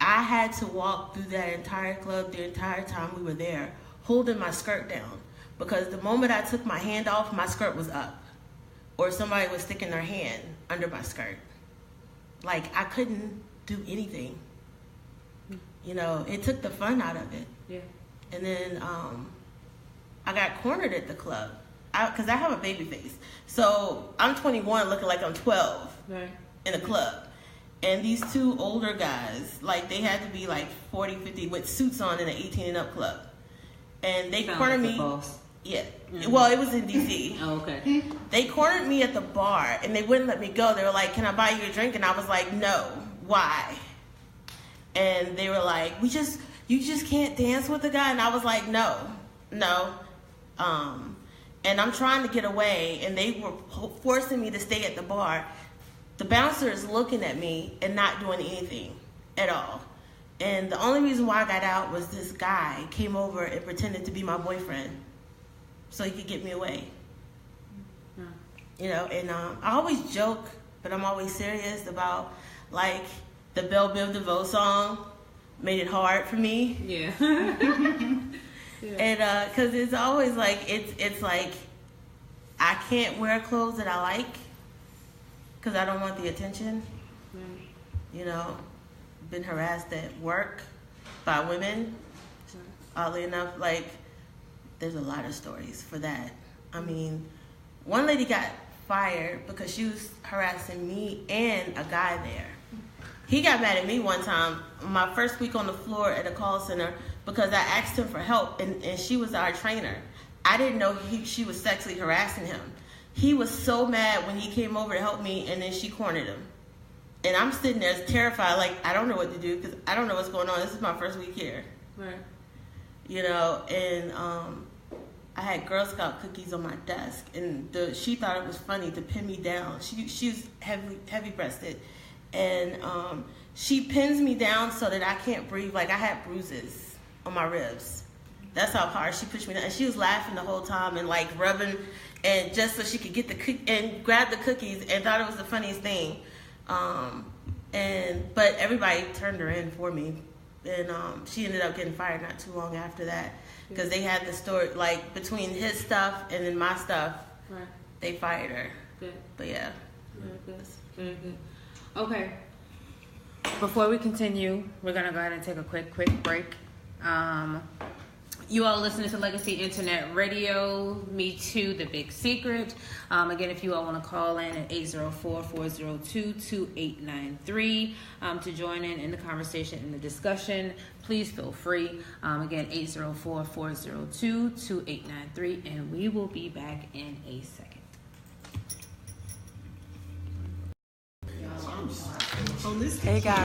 I had to walk through that entire club the entire time we were there, holding my skirt down, because the moment I took my hand off, my skirt was up, or somebody was sticking their hand under my skirt. Like, I couldn't do anything. You know, it took the fun out of it. Yeah. And then I got cornered at the club because I have a baby face. So I'm 21 looking like I'm 12 in a club. And these two older guys, like, they had to be like 40, 50 with suits on in an 18 and up club. And they cornered me. Yeah. Mm-hmm. Well, it was in D.C. Oh, okay. They cornered me at the bar, and they wouldn't let me go. They were like, "Can I buy you a drink?" And I was like, "No." Why? And they were like, you just can't dance with the guy. And I was like, no. And I'm trying to get away, and they were forcing me to stay at the bar. The bouncer is looking at me and not doing anything at all. And the only reason why I got out was this guy came over and pretended to be my boyfriend so he could get me away. You know, and I always joke, but I'm always serious about, like, the Belle Biv DeVoe song made it hard for me. Yeah. And because it's always like, it's like, I can't wear clothes that I like because I don't want the attention. You know, been harassed at work by women. Oddly enough, like, there's a lot of stories for that. I mean, one lady got fired because she was harassing me and a guy there. He got mad at me one time, my first week on the floor at a call center, because I asked him for help, and she was our trainer. I didn't know she was sexually harassing him. He was so mad when he came over to help me, and then she cornered him. And I'm sitting there terrified, like, I don't know what to do, because I don't know what's going on. This is my first week here. Right. You know, and I had Girl Scout cookies on my desk, and she thought it was funny to pin me down. She was heavy-breasted. And she pins me down so that I can't breathe. Like, I had bruises on my ribs. That's how hard she pushed me down. And she was laughing the whole time and, like, rubbing, and just so she could get and grab the cookies, and thought it was the funniest thing. But everybody turned her in for me. And she ended up getting fired not too long after that, because they had the story, like, between his stuff and then my stuff. Right. They fired her. Good. But yeah. Very good. Okay. Before we continue, we're going to go ahead and take a quick break. You all listening to Legacy Internet Radio, Metoo, The Big Secret. Again, if you all want to call in at 804-402-2893 to join in the conversation and the discussion, please feel free. Again, 804-402-2893, and we will be back in a second. Hey guys.